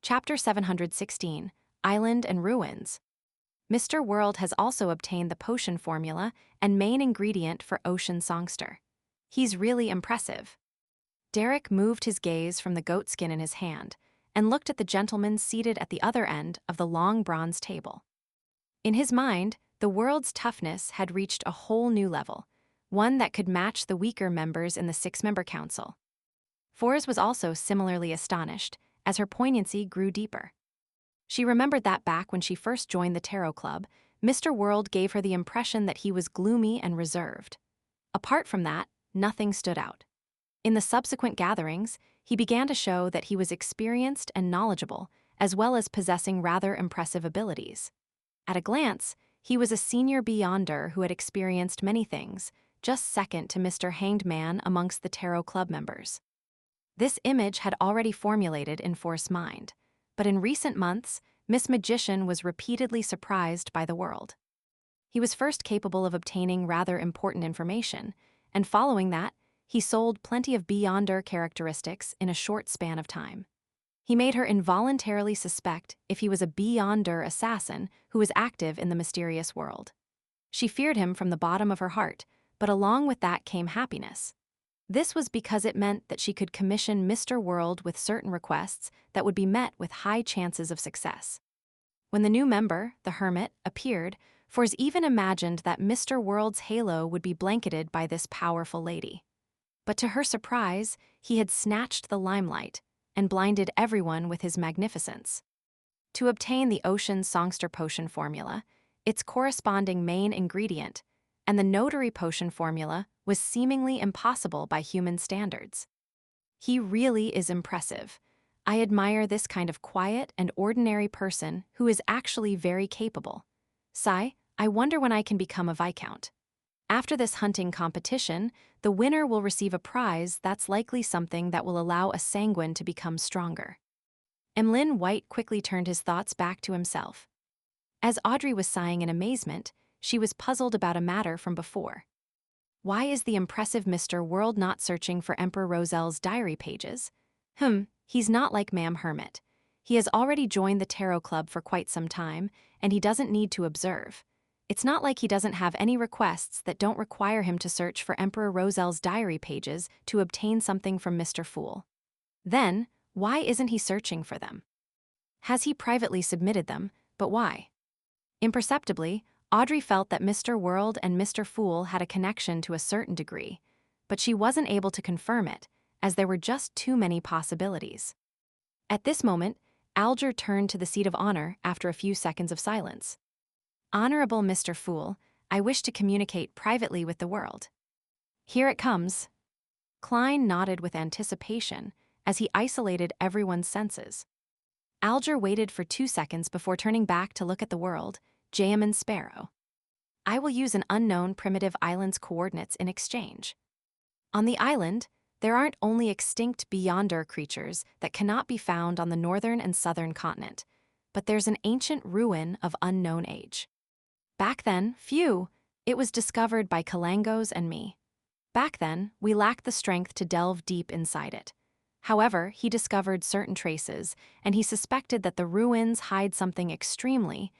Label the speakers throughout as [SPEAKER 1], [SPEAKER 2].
[SPEAKER 1] Chapter 716, Island and Ruins. Mr. World has also obtained the potion formula and main ingredient for Ocean Songster. He's really impressive. Derek moved his gaze from the goatskin in his hand and looked at the gentleman seated at the other end of the long bronze table. In his mind, the world's toughness had reached a whole new level, one that could match the weaker members in the six-member council. Fours was also similarly astonished, as her poignancy grew deeper. She remembered that back when she first joined the Tarot Club, Mr. World gave her the impression that he was gloomy and reserved. Apart from that, nothing stood out. In the subsequent gatherings, he began to show that he was experienced and knowledgeable, as well as possessing rather impressive abilities. At a glance, he was a senior beyonder who had experienced many things, just second to Mr. Hanged Man amongst the Tarot Club members. This image had already formulated in Force's mind, but in recent months, Miss Magician was repeatedly surprised by the world. He was first capable of obtaining rather important information, and following that, he sold plenty of beyonder characteristics in a short span of time. He made her involuntarily suspect if he was a beyonder assassin who was active in the mysterious world. She feared him from the bottom of her heart, but along with that came happiness. This was because it meant that she could commission Mr. World with certain requests that would be met with high chances of success. When the new member, the Hermit, appeared, Force even imagined that Mr. World's halo would be blanketed by this powerful lady. But to her surprise, he had snatched the limelight and blinded everyone with his magnificence. To obtain the Ocean Songster potion formula, its corresponding main ingredient, and the Notary potion formula was seemingly impossible by human standards. He really is impressive. I admire this kind of quiet and ordinary person who is actually very capable. Sigh, I wonder when I can become a Viscount. After this hunting competition, the winner will receive a prize that's likely something that will allow a sanguine to become stronger. Emlyn White quickly turned his thoughts back to himself. As Audrey was sighing in amazement, she was puzzled about a matter from before. Why is the impressive Mr. World not searching for Emperor Roselle's diary pages? He's not like Ma'am Hermit. He has already joined the Tarot Club for quite some time, and he doesn't need to observe. It's not like he doesn't have any requests that don't require him to search for Emperor Roselle's diary pages to obtain something from Mr. Fool. Then, why isn't he searching for them? Has he privately submitted them, but why? Imperceptibly, Audrey felt that Mr. World and Mr. Fool had a connection to a certain degree, but she wasn't able to confirm it, as there were just too many possibilities. At this moment, Alger turned to the seat of honor after a few seconds of silence. Honorable Mr. Fool, I wish to communicate privately with the world. Here it comes. Klein nodded with anticipation as he isolated everyone's senses. Alger waited for 2 seconds before turning back to look at the world, Jayaman Sparrow. I will use an unknown primitive island's coordinates in exchange. On the island, there aren't only extinct beyonder creatures that cannot be found on the northern and southern continent, but there's an ancient ruin of unknown age. Back then, it was discovered by Kalangos and me. Back then, we lacked the strength to delve deep inside it. However, he discovered certain traces, and he suspected that the ruins hide something extremely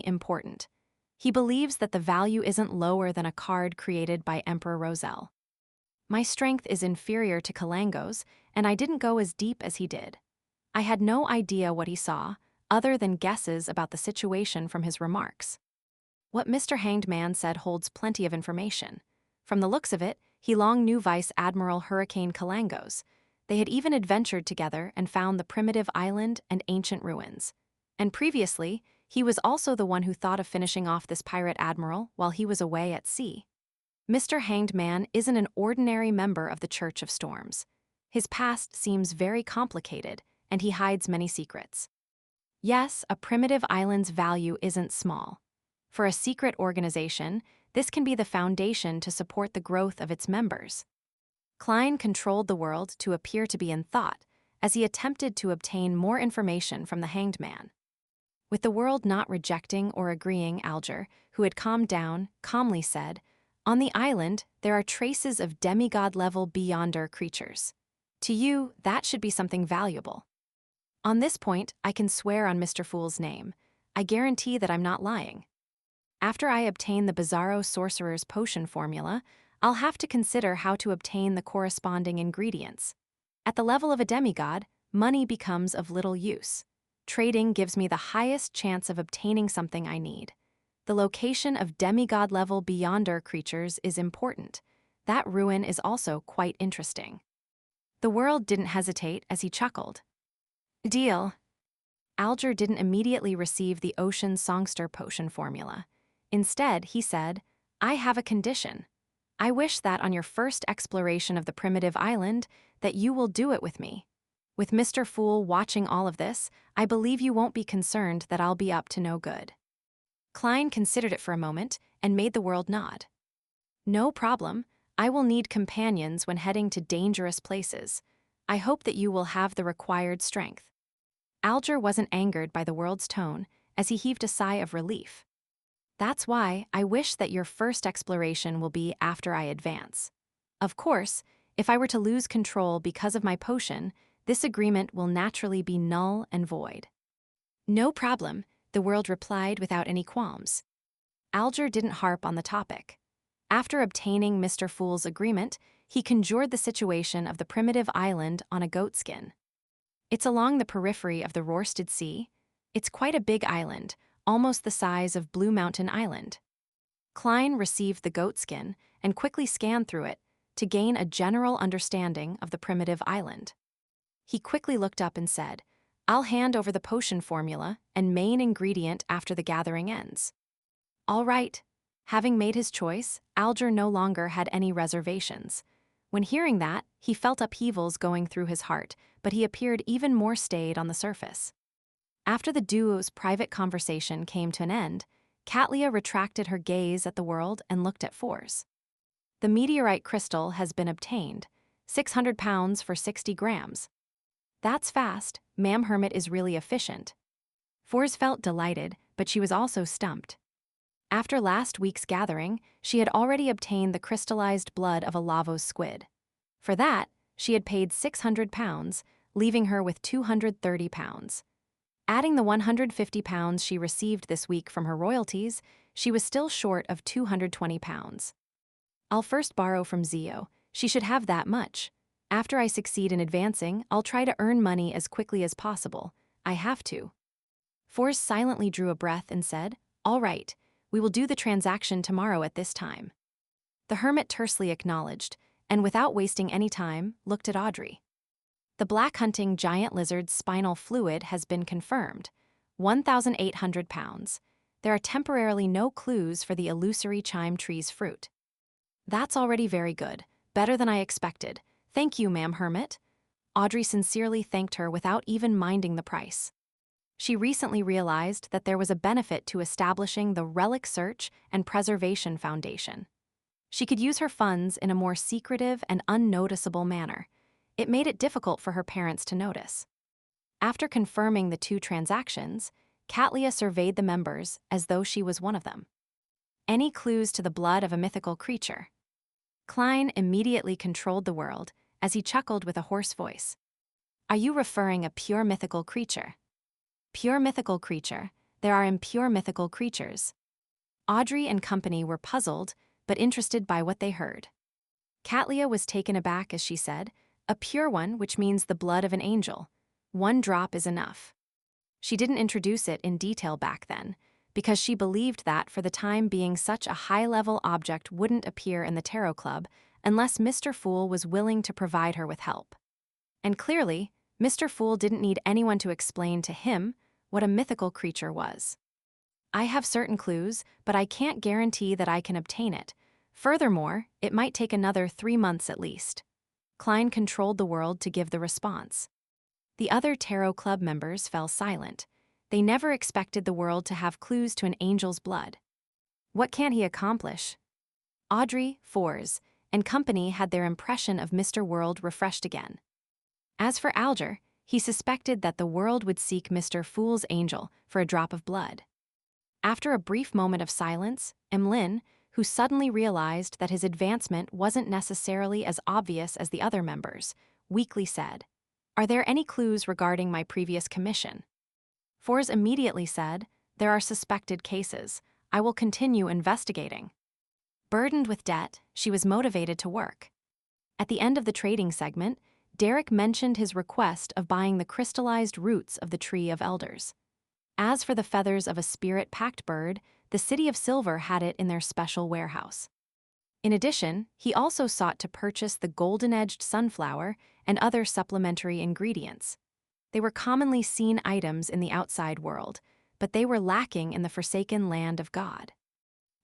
[SPEAKER 1] important. He believes that the value isn't lower than a card created by Emperor Roselle. My strength is inferior to Kalangos, and I didn't go as deep as he did. I had no idea what he saw, other than guesses about the situation from his remarks. What Mr. Hanged Man said holds plenty of information. From the looks of it, he long knew Vice Admiral Hurricane Kalangos. They had even adventured together and found the primitive island and ancient ruins. And previously, he was also the one who thought of finishing off this pirate admiral while he was away at sea. Mr. Hanged Man isn't an ordinary member of the Church of Storms. His past seems very complicated, and he hides many secrets. Yes, a primitive island's value isn't small. For a secret organization, this can be the foundation to support the growth of its members. Klein controlled the world to appear to be in thought, as he attempted to obtain more information from the Hanged Man. With the world not rejecting or agreeing, Alger, who had calmed down, calmly said, "On the island, there are traces of demigod-level beyonder creatures. To you, that should be something valuable." On this point, I can swear on Mr. Fool's name. I guarantee that I'm not lying. After I obtain the Bizarro Sorcerer's potion formula, I'll have to consider how to obtain the corresponding ingredients. At the level of a demigod, money becomes of little use. Trading gives me the highest chance of obtaining something I need. The location of demigod-level Beyonder creatures is important. That ruin is also quite interesting. The world didn't hesitate as he chuckled. Deal. Alger didn't immediately receive the Ocean Songster potion formula. Instead, he said, I have a condition. I wish that on your first exploration of the primitive island, that you will do it with me. With Mr. Fool watching all of this, I believe you won't be concerned that I'll be up to no good. Klein considered it for a moment and made the world nod. No problem. I will need companions when heading to dangerous places. I hope that you will have the required strength. Alger wasn't angered by the world's tone as he heaved a sigh of relief. That's why I wish that your first exploration will be after I advance. Of course, if I were to lose control because of my potion, this agreement will naturally be null and void. No problem, the world replied without any qualms. Alger didn't harp on the topic. After obtaining Mr. Fool's agreement, he conjured the situation of the primitive island on a goatskin. It's along the periphery of the Rörsted Sea. It's quite a big island, almost the size of Blue Mountain Island. Klein received the goatskin and quickly scanned through it to gain a general understanding of the primitive island. He quickly looked up and said, I'll hand over the potion formula and main ingredient after the gathering ends. All right. Having made his choice, Alger no longer had any reservations. When hearing that, he felt upheavals going through his heart, but he appeared even more staid on the surface. After the duo's private conversation came to an end, Katlia retracted her gaze at the world and looked at Fors. The meteorite crystal has been obtained, 600 pounds for 60 grams. That's fast, Ma'am Hermit is really efficient. Fors felt delighted, but she was also stumped. After last week's gathering, she had already obtained the crystallized blood of a Lavos squid. For that, she had paid 600 pounds, leaving her with 230 pounds. Adding the 150 pounds she received this week from her royalties, she was still short of 220 pounds. I'll first borrow from Zio. She should have that much. After I succeed in advancing, I'll try to earn money as quickly as possible. I have to. Fors silently drew a breath and said, All right. We will do the transaction tomorrow at this time. The hermit tersely acknowledged, and without wasting any time, looked at Audrey. The black hunting giant lizard's spinal fluid has been confirmed, 1,800 pounds. There are temporarily no clues for the illusory chime tree's fruit. That's already very good, better than I expected. Thank you, Ma'am Hermit. Audrey sincerely thanked her without even minding the price. She recently realized that there was a benefit to establishing the Relic Search and Preservation Foundation. She could use her funds in a more secretive and unnoticeable manner. It made it difficult for her parents to notice. After confirming the two transactions, Katlia surveyed the members as though she was one of them. Any clues to the blood of a mythical creature? Klein immediately controlled the world as he chuckled with a hoarse voice. Are you referring a pure mythical creature? Pure mythical creature, there are impure mythical creatures. Audrey and company were puzzled, but interested by what they heard. Katlia was taken aback as she said, a pure one, which means the blood of an angel. 1 drop is enough. She didn't introduce it in detail back then, because she believed that for the time being such a high-level object wouldn't appear in the Tarot Club unless Mr. Fool was willing to provide her with help. And clearly, Mr. Fool didn't need anyone to explain to him what a mythical creature was. I have certain clues, but I can't guarantee that I can obtain it. Furthermore, it might take another 3 months at least. Klein controlled the world to give the response. The other Tarot Club members fell silent. They never expected the world to have clues to an angel's blood. What can he accomplish? Audrey, Fors, and company had their impression of Mr. World refreshed again. As for Alger, he suspected that the world would seek Mr. Fool's angel for a drop of blood. After a brief moment of silence, Emlyn, who suddenly realized that his advancement wasn't necessarily as obvious as the other members, weakly said, Are there any clues regarding my previous commission? Fours immediately said, there are suspected cases. I will continue investigating. Burdened with debt, she was motivated to work. At the end of the trading segment, Derek mentioned his request of buying the crystallized roots of the Tree of Elders. As for the feathers of a spirit-packed bird, the City of Silver had it in their special warehouse. In addition, he also sought to purchase the golden-edged sunflower and other supplementary ingredients. They were commonly seen items in the outside world, but they were lacking in the forsaken land of God.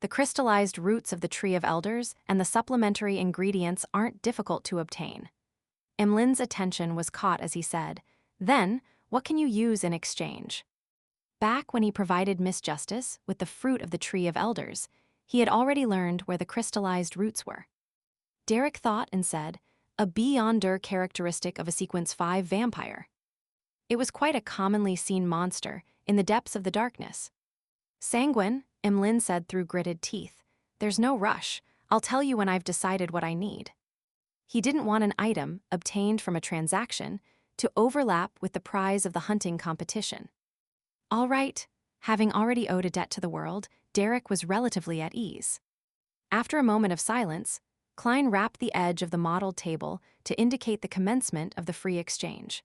[SPEAKER 1] The crystallized roots of the Tree of Elders and the supplementary ingredients aren't difficult to obtain. Emlin's attention was caught as he said, "Then, what can you use in exchange?" Back when he provided Miss Justice with the fruit of the Tree of Elders, he had already learned where the crystallized roots were. Derek thought and said, "A beyonder characteristic of a Sequence 5 vampire." It was quite a commonly seen monster in the depths of the darkness. "Sanguine," Emlyn said through gritted teeth. "There's no rush. I'll tell you when I've decided what I need." He didn't want an item, obtained from a transaction, to overlap with the prize of the hunting competition. All right, having already owed a debt to the world, Derek was relatively at ease. After a moment of silence, Klein rapped the edge of the mottled table to indicate the commencement of the free exchange.